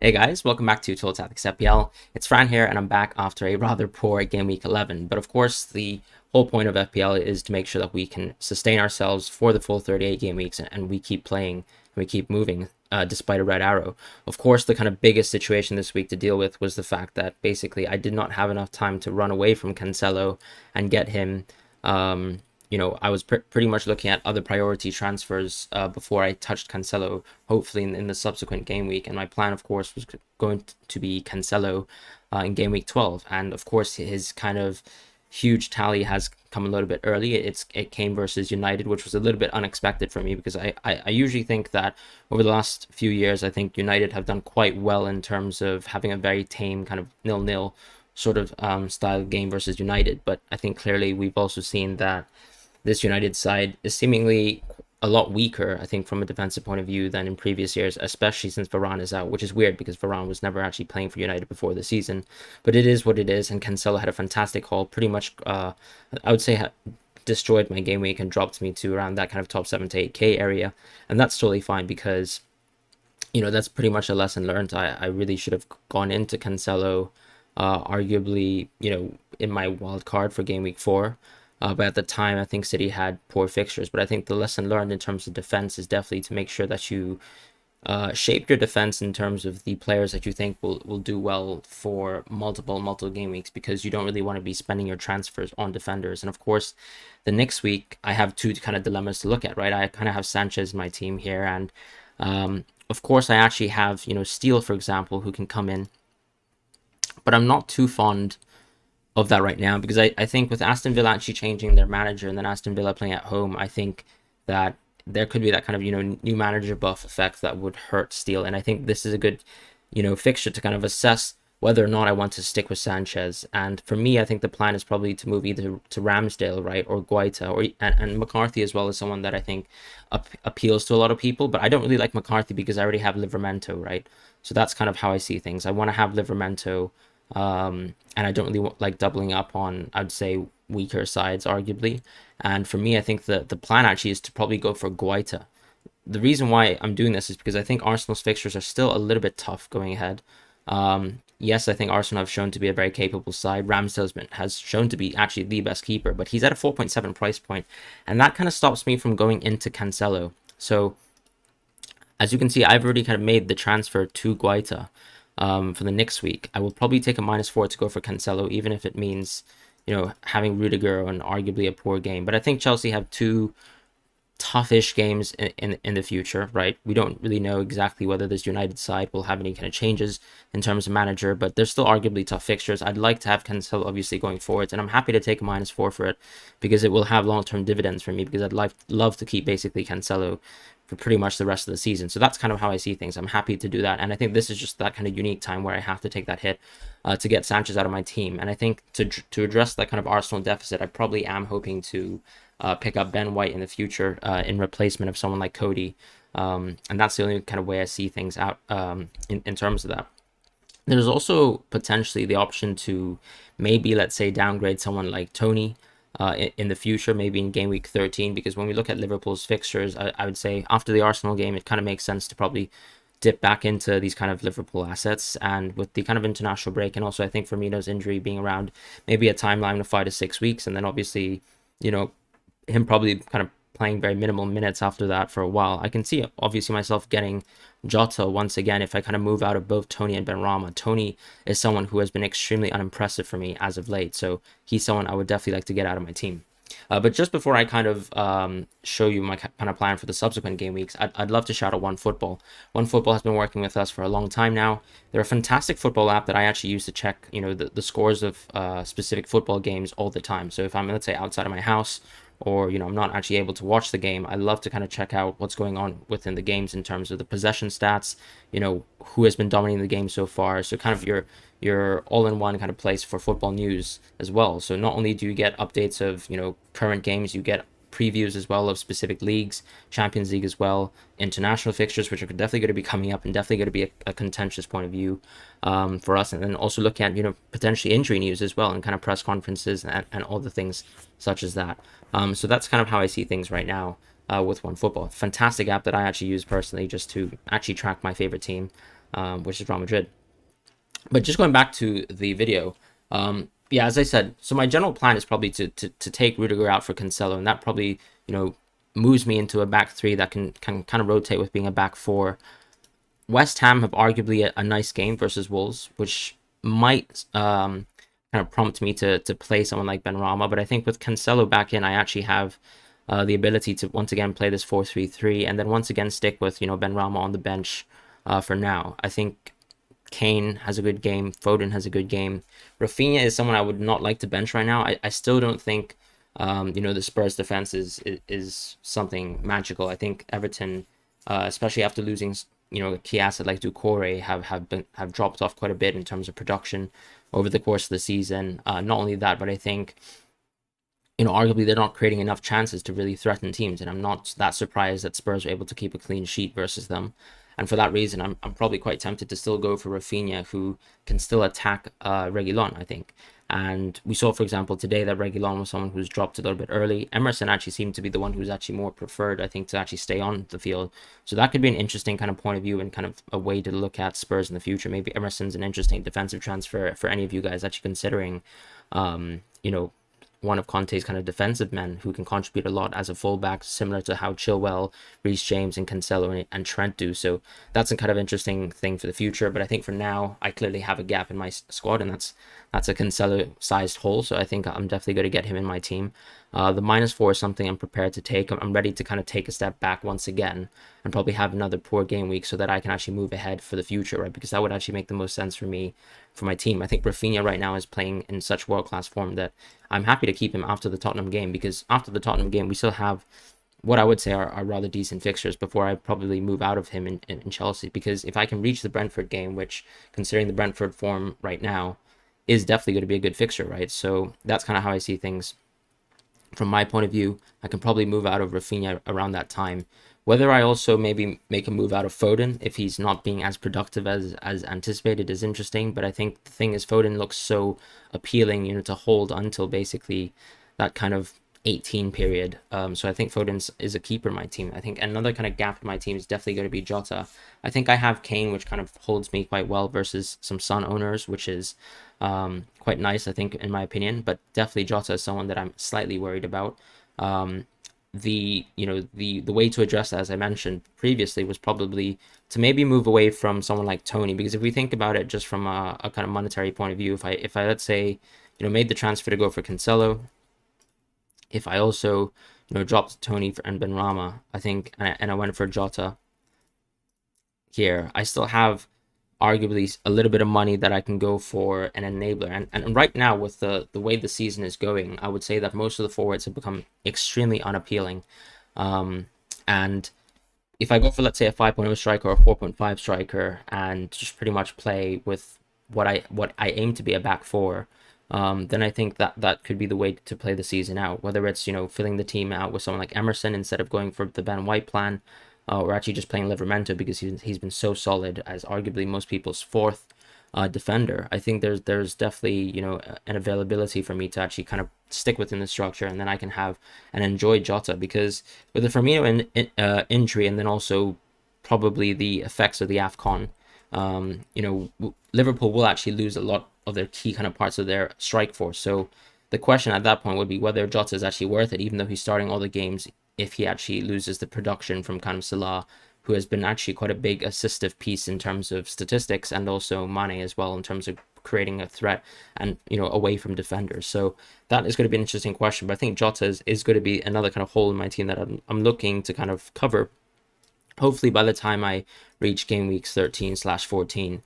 Hey guys, welcome back to Total Tactics FPL. It's Fran here, and I'm back after a rather poor game week 11. But of course, the whole point of FPL is to make sure that we can sustain ourselves for the full 38 game weeks, and we keep playing and we keep moving despite a red arrow. Of course, the kind of biggest situation this week to deal with was the fact that basically I did not have enough time to run away from Cancelo and get him. I was pretty much looking at other priority transfers before I touched Cancelo, hopefully in the subsequent game week. And my plan, of course, was going to be Cancelo in game week 12. And of course, his kind of huge tally has come a little bit early. It came versus United, which was a little bit unexpected for me because I usually think that over the last few years, I think United have done quite well in terms of having a very tame kind of nil-nil sort of style game versus United. But I think clearly we've also seen that this United side is seemingly a lot weaker, I think, from a defensive point of view than in previous years, especially since Varane is out, which is weird because Varane was never actually playing for United before the season. But it is what it is, and Cancelo had a fantastic haul, pretty much, I would say, destroyed my game week and dropped me to around that kind of top 7 to 8K area. And that's totally fine because, that's pretty much a lesson learned. I really should have gone into Cancelo, arguably, in my wild card for game week 4. But at the time, I think City had poor fixtures. But I think the lesson learned in terms of defense is definitely to make sure that you shape your defense in terms of the players that you think will do well for multiple game weeks, because you don't really want to be spending your transfers on defenders. And of course, the next week, I have two kind of dilemmas to look at, right? I kind of have Sanchez in my team here. And of course, I actually have, Steele, for example, who can come in. But I'm not too fond of that right now, because I think with Aston Villa actually changing their manager and then Aston Villa playing at home, I think that there could be that kind of new manager buff effect that would hurt Steele. And I think this is a good fixture to kind of assess whether or not I want to stick with Sanchez. And for me, I think the plan is probably to move either to Ramsdale, right, or Guaita, or and McCarthy as well, as someone that I think appeals to a lot of people. But I don't really like McCarthy because I already have Livramento, right? So that's kind of how I see things. I want to have Livramento, and I don't really like doubling up on, I'd say, weaker sides, arguably. And for me, I think the plan actually is to probably go for Guaita. The reason why I'm doing this is because I think Arsenal's fixtures are still a little bit tough going ahead. Yes, I think Arsenal have shown to be a very capable side. Ramsdale has shown to be actually the best keeper, but he's at a 4.7 price point, and that kind of stops me from going into Cancelo. So, as you can see, I've already kind of made the transfer to Guaita for the next week. I will probably take a -4 to go for Cancelo, even if it means, having Rudiger on arguably a poor game. But I think Chelsea have two toughish games in the future, right? We don't really know exactly whether this United side will have any kind of changes in terms of manager, but they're still arguably tough fixtures. I'd like to have Cancelo obviously going forwards, and I'm happy to take a -4 for it because it will have long-term dividends for me, because love to keep basically Cancelo for pretty much the rest of the season. So that's kind of how I see things. I'm happy to do that, and I think this is just that kind of unique time where I have to take that hit to get Sanchez out of my team. And I think to address that kind of Arsenal deficit, I probably am hoping to pick up Ben White in the future in replacement of someone like Cody. And that's the only kind of way I see things out in terms of that. There's also potentially the option to maybe, let's say, downgrade someone like Tony in the future, maybe in game week 13, because when we look at Liverpool's fixtures, I would say after the Arsenal game, it kind of makes sense to probably dip back into these kind of Liverpool assets. And with the kind of international break, and also I think Firmino's injury being around maybe a timeline of 5 to 6 weeks, and then obviously, him probably kind of playing very minimal minutes after that for a while, I can see obviously myself getting Jota once again if I kind of move out of both Tony and Benrahma. Tony is someone who has been extremely unimpressive for me as of late, so he's someone I would definitely like to get out of my team. But just before I kind of show you my kind of plan for the subsequent game weeks, I'd love to shout out OneFootball. OneFootball has been working with us for a long time now. They're a fantastic football app that I actually use to check, the scores of specific football games all the time. So if I'm, let's say, outside of my house, or I'm not actually able to watch the game, I love to kind of check out what's going on within the games in terms of the possession stats, who has been dominating the game so far. So kind of your all-in-one kind of place for football news as well. So not only do you get updates of current games, you get previews as well of specific leagues, Champions League as well, international fixtures, which are definitely going to be coming up and definitely going to be a contentious point of view for us. And then also looking at, potentially injury news as well, and kind of press conferences and all the things such as that. So that's kind of how I see things right now with OneFootball. Fantastic app that I actually use personally just to actually track my favorite team. which is Real Madrid. But just going back to the video, yeah, as I said, so my general plan is probably to take Rudiger out for Cancelo, and that probably, moves me into a back three that can kind of rotate with being a back four. West Ham have arguably a nice game versus Wolves, which might kind of prompt me to play someone like Benrahma. But I think with Cancelo back in, I actually have the ability to once again play this 4-3-3, and then once again stick with Benrahma on the bench for now. I think Kane has a good game. Foden has a good game. Rafinha is someone I would not like to bench right now. I still don't think the Spurs defense is something magical. I think Everton, especially after losing a key asset like Doucouré, have dropped off quite a bit in terms of production over the course of the season. Not only that, but I think arguably they're not creating enough chances to really threaten teams, and I'm not that surprised that Spurs are able to keep a clean sheet versus them. And for that reason, I'm probably quite tempted to still go for Rafinha, who can still attack Reguilon, I think. And we saw, for example, today that Reguilon was someone who's dropped a little bit early. Emerson actually seemed to be the one who's actually more preferred, I think, to actually stay on the field. So that could be an interesting kind of point of view and kind of a way to look at Spurs in the future. Maybe Emerson's an interesting defensive transfer for any of you guys actually considering, one of Conte's kind of defensive men who can contribute a lot as a fullback, similar to how Chilwell, Reece James, and Cancelo and Trent do. So that's a kind of interesting thing for the future. But I think for now, I clearly have a gap in my squad, and that's a Cancelo-sized hole. So I think I'm definitely going to get him in my team. The -4 is something I'm prepared to take. I'm ready to kind of take a step back once again and probably have another poor game week so that I can actually move ahead for the future, right? Because that would actually make the most sense for me, for my team. I think Rafinha right now is playing in such world-class form that I'm happy to keep him after the Tottenham game, because after the Tottenham game, we still have what I would say are rather decent fixtures before I probably move out of him in Chelsea. Because if I can reach the Brentford game, which, considering the Brentford form right now, is definitely going to be a good fixture, right? So that's kind of how I see things. From my point of view, I can probably move out of Rafinha around that time. Whether I also maybe make a move out of Foden if he's not being as productive as anticipated is interesting. But I think the thing is, Foden looks so appealing, to hold until basically that kind of 18 period. So I think Foden is a keeper in my team. I think another kind of gap in my team is definitely going to be Jota. I think I have Kane, which kind of holds me quite well versus some Son owners, which is quite nice, I think, in my opinion. But definitely Jota is someone that I'm slightly worried about. The way to address that, as I mentioned previously, was probably to maybe move away from someone like Tony, because if we think about it just from a kind of monetary point of view, if I let's say made the transfer to go for Cancelo, if I also dropped Tony and Benrahma, I think, and I went for Jota here, I still have arguably a little bit of money that I can go for an enabler. And right now, with the way the season is going, I would say that most of the forwards have become extremely unappealing. And if I go for, let's say, a 5.0 striker or a 4.5 striker and just pretty much play with what I aim to be a back four, then I think that could be the way to play the season out. Whether it's filling the team out with someone like Emerson instead of going for the Ben White plan, or actually just playing Livramento because he's been so solid as arguably most people's fourth defender. I think there's definitely an availability for me to actually kind of stick within the structure, and then I can have and enjoy Jota, because with the Firmino injury and then also probably the effects of the AFCON, Liverpool will actually lose a lot of their key kind of parts of their strike force. So the question at that point would be whether Jota is actually worth it, even though he's starting all the games, if he actually loses the production from kind of Salah, who has been actually quite a big assistive piece in terms of statistics, and also Mane as well in terms of creating a threat and away from defenders. So that is going to be an interesting question. But I think Jota is going to be another kind of hole in my team that I'm looking to kind of cover, hopefully by the time I reach game weeks 13/14,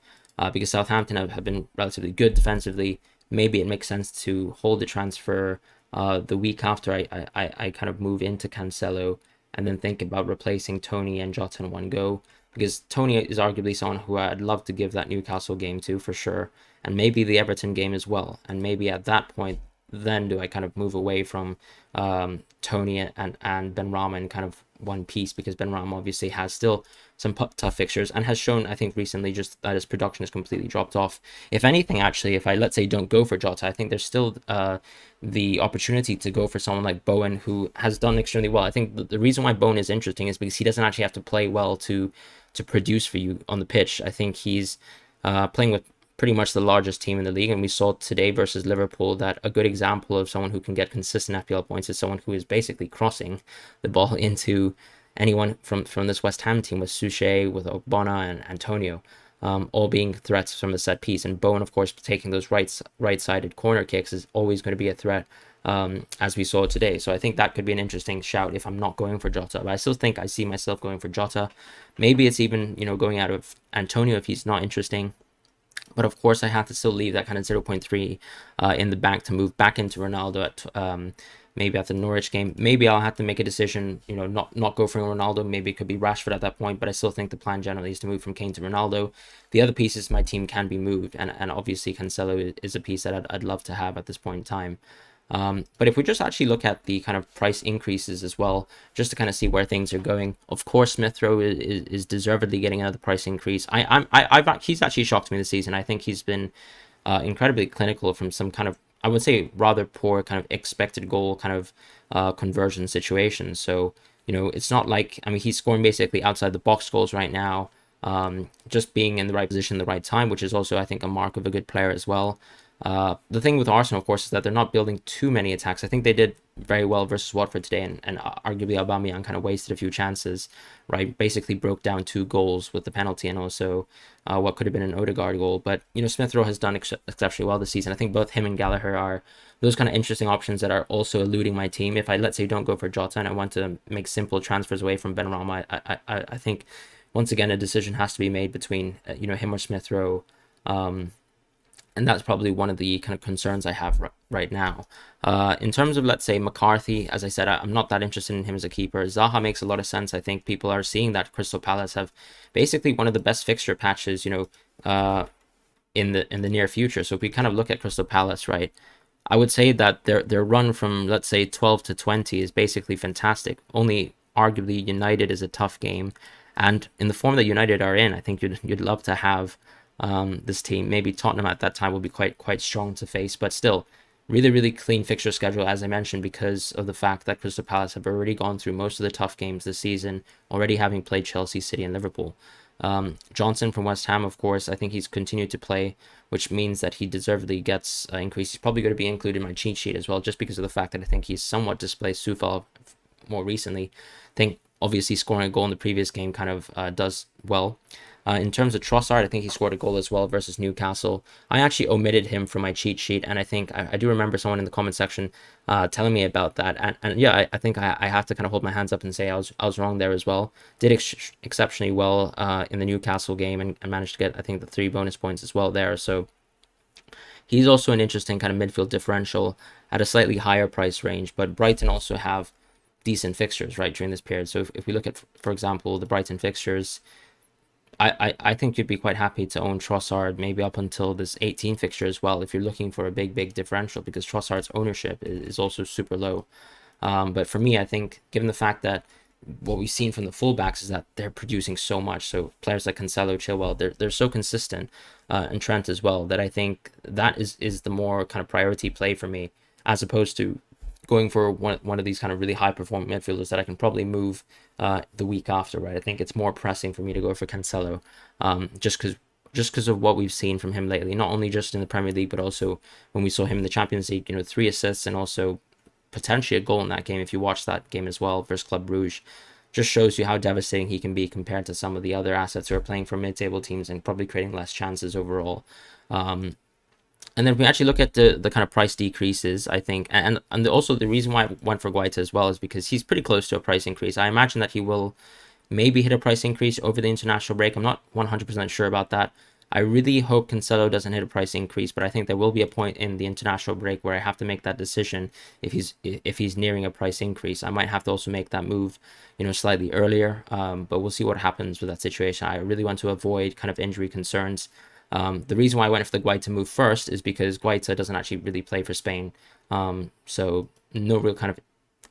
because Southampton have been relatively good defensively. Maybe it makes sense to hold the transfer the week after I kind of move into Cancelo, and then think about replacing Tony and Jota in one go, because Tony is arguably someone who I'd love to give that Newcastle game to for sure, and maybe the Everton game as well. And maybe at that point, then do I kind of move away from Tony and Benrahma in kind of one piece, because Benrahma obviously has still some tough fixtures and has shown, I think, recently just that his production has completely dropped off. If anything, actually, if I, let's say, don't go for Jota, I think there's still the opportunity to go for someone like Bowen, who has done extremely well. I think the reason why Bowen is interesting is because he doesn't actually have to play well to to produce for you on the pitch. I think he's playing with pretty much the largest team in the league, and we saw today versus Liverpool that a good example of someone who can get consistent FPL points is someone who is basically crossing the ball into anyone from this West Ham team, with Souchet, with Ogbonna and Antonio, all being threats from the set piece. And Bowen, of course, taking those right-sided corner kicks is always going to be a threat, as we saw today. So I think that could be an interesting shout if I'm not going for Jota. But I still think I see myself going for Jota. Maybe it's even, going out of Antonio if he's not interesting. But of course, I have to still leave that kind of 0.3 in the bank to move back into Ronaldo at maybe at the Norwich game. Maybe I'll have to make a decision, not go for Ronaldo. Maybe it could be Rashford at that point, but I still think the plan generally is to move from Kane to Ronaldo. The other pieces my team can be moved, and obviously Cancelo is a piece that I'd love to have at this point in time. But if we just actually look at the kind of price increases as well, just to kind of see where things are going, of course, Smith Rowe is deservedly getting another price increase. He's actually shocked me this season. I think he's been incredibly clinical from some kind of, I would say, rather poor kind of expected goal kind of conversion situation. So, it's not like, he's scoring basically outside the box goals right now, just being in the right position at the right time, which is also, I think, a mark of a good player as well. The thing with Arsenal, of course, is that they're not building too many attacks. I think they did very well versus Watford today, and arguably Aubameyang kind of wasted a few chances, right? Basically broke down 2 goals with the penalty and also what could have been an Odegaard goal. But, Smith Rowe has done exceptionally well this season. I think both him and Gallagher are those kind of interesting options that are also eluding my team. If I, let's say, don't go for Jota and I want to make simple transfers away from Benrahma, I think, once again, a decision has to be made between, him or Smith Rowe. And that's probably one of the kind of concerns I have right now. In terms of, let's say, McCarthy, as I said, I'm not that interested in him as a keeper. Zaha makes a lot of sense. I think people are seeing that Crystal Palace have basically one of the best fixture patches, in the near future. So if we kind of look at Crystal Palace, right, I would say that their run from, let's say, 12 to 20 is basically fantastic. Only arguably United is a tough game. And in the form that United are in, I think you'd love to have this team. Maybe Tottenham at that time will be quite strong to face, but still really, really clean fixture schedule, as I mentioned, because of the fact that Crystal Palace have already gone through most of the tough games this season, already having played Chelsea, City and Liverpool. Johnson from West Ham, of course, I think he's continued to play, which means that he deservedly gets increased. He's probably going to be included in my cheat sheet as well, just because of the fact that I think he's somewhat displaced Soufal more recently. I think obviously scoring a goal in the previous game kind of does well. In terms of Trossard, I think he scored a goal as well versus Newcastle. I actually omitted him from my cheat sheet, and I think I do remember someone in the comment section telling me about that. And yeah, I think I have to kind of hold my hands up and say I was wrong there as well. Did exceptionally well in the Newcastle game and managed to get, I think, the 3 bonus points as well there. So he's also an interesting kind of midfield differential at a slightly higher price range. But Brighton also have decent fixtures, right, during this period. So if we look at, for example, the Brighton fixtures, I think you'd be quite happy to own Trossard maybe up until this 18 fixture as well, if you're looking for a big differential, because Trossard's ownership is also super low. But for me, I think, given the fact that what we've seen from the fullbacks is that they're producing so much, so players like Cancelo, Chilwell, they're so consistent, and Trent as well, that I think that is the more kind of priority play for me, as opposed to going for one of these kind of really high performing midfielders that I can probably move the week after, right? I think it's more pressing for me to go for Cancelo, just because of what we've seen from him lately, not only just in the Premier League, but also when we saw him in the Champions League, 3 assists and also potentially a goal in that game. If you watch that game as well versus Club Brugge, just shows you how devastating he can be compared to some of the other assets who are playing for mid-table teams and probably creating less chances overall. And then if we actually look at the kind of price decreases, I think, and also the reason why I went for Guaita as well is because he's pretty close to a price increase. I imagine that he will maybe hit a price increase over the international break. I'm not 100% sure about that. I really hope Cancelo doesn't hit a price increase, but I think there will be a point in the international break where I have to make that decision if he's nearing a price increase. I might have to also make that move, slightly earlier, but we'll see what happens with that situation. I really want to avoid kind of injury concerns. The reason why I went for the Guaita move first is because Guaita doesn't actually really play for Spain, so no real kind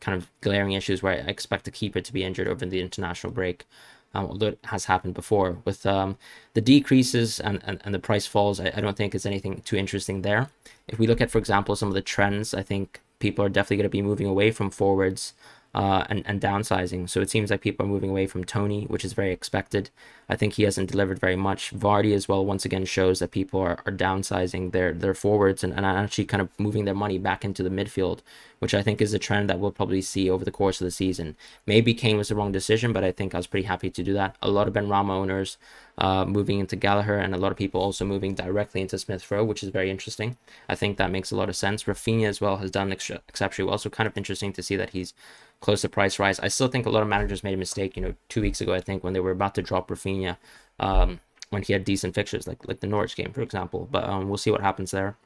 of glaring issues where I expect the keeper to be injured over the international break, although it has happened before. With the decreases and the price falls, I don't think it's anything too interesting there. If we look at, for example, some of the trends, I think people are definitely going to be moving away from forwards and downsizing. So it seems like people are moving away from Tony, which is very expected. I think he hasn't delivered very much. Vardy as well, once again, shows that people are downsizing their forwards and actually kind of moving their money back into the midfield, which I think is a trend that we'll probably see over the course of the season. Maybe Kane was the wrong decision, but I think I was pretty happy to do that. A lot of Benrahma owners moving into Gallagher, and a lot of people also moving directly into Smith Rowe, which is very interesting. I think that makes a lot of sense. Rafinha as well has done exceptionally well, so kind of interesting to see that he's close to price rise. I still think a lot of managers made a mistake, 2 weeks ago, I think, when they were about to drop Rafinha, when he had decent fixtures, like the Norwich game, for example. But we'll see what happens there.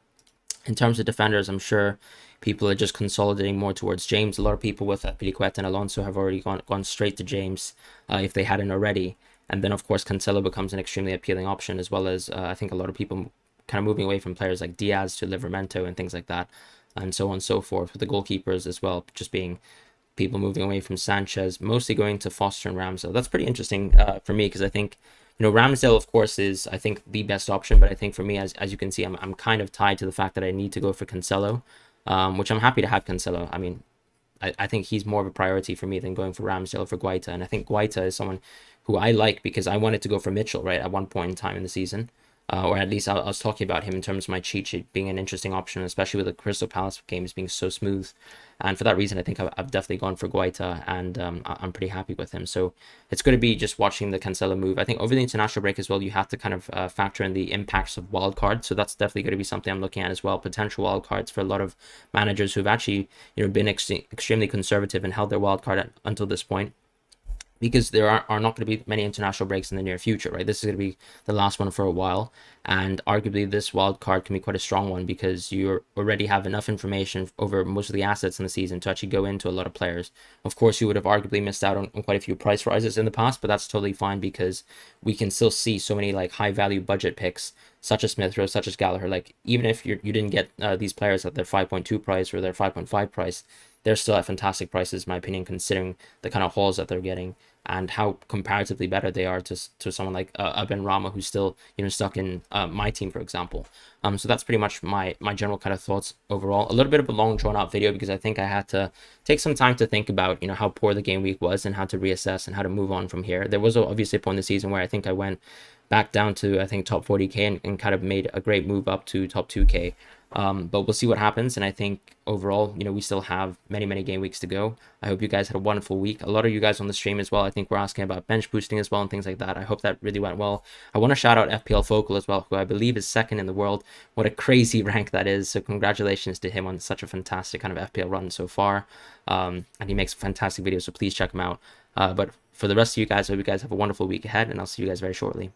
In terms of defenders, I'm sure people are just consolidating more towards James. A lot of people with Piliquet and Alonso have already gone straight to James if they hadn't already. And then, of course, Cancelo becomes an extremely appealing option, as well as I think a lot of people kind of moving away from players like Diaz to Livramento and things like that, and so on and so forth, with the goalkeepers as well, just being people moving away from Sanchez, mostly going to Foster and Ramsdale. That's pretty interesting for me, because I think, Ramsdale, of course, is, I think, the best option. But I think for me, as you can see, I'm kind of tied to the fact that I need to go for Cancelo, which I'm happy to have Cancelo. I mean, I think he's more of a priority for me than going for Ramsdale or for Guaita. And I think Guaita is someone who I like because I wanted to go for Mitchell, right, at one point in time in the season. Or at least I was talking about him in terms of my cheat sheet being an interesting option, especially with the Crystal Palace games being so smooth. And for that reason, I think I've definitely gone for Guaita, and I'm pretty happy with him. So it's going to be just watching the Cancelo move. I think over the international break as well, you have to kind of factor in the impacts of wildcards. So that's definitely going to be something I'm looking at as well. Potential wildcards for a lot of managers who've actually been extremely conservative and held their wildcard until this point, because there are not going to be many international breaks in the near future, right? This is going to be the last one for a while, and arguably this wild card can be quite a strong one because you already have enough information over most of the assets in the season to actually go into a lot of players. Of course, you would have arguably missed out on quite a few price rises in the past, but that's totally fine because we can still see so many like high value budget picks such as Smith Rowe, such as Gallagher. Like, even if you didn't get these players at their 5.2 price or their 5.5 price, they're still at fantastic prices, in my opinion, considering the kind of hauls that they're getting and how comparatively better they are to someone like Benrahma, who's still stuck in my team, for example. So that's pretty much my general kind of thoughts overall. A little bit of a long drawn out video because I think I had to take some time to think about how poor the game week was and how to reassess and how to move on from here. There was obviously a point in the season where I think I went back down to, I think, top 40k and kind of made a great move up to top 2k. But we'll see what happens. And I think overall, we still have many game weeks to go. I hope you guys had a wonderful week. A lot of you guys on the stream as well, I think, we're asking about bench boosting as well and things like that. I hope that really went well. I want to shout out FPL Focal as well, who I believe is second in the world. What a crazy rank that is. So congratulations to him on such a fantastic kind of FPL run so far. And he makes fantastic videos, so please check him out. But for the rest of you guys, I hope you guys have a wonderful week ahead, and I'll see you guys very shortly.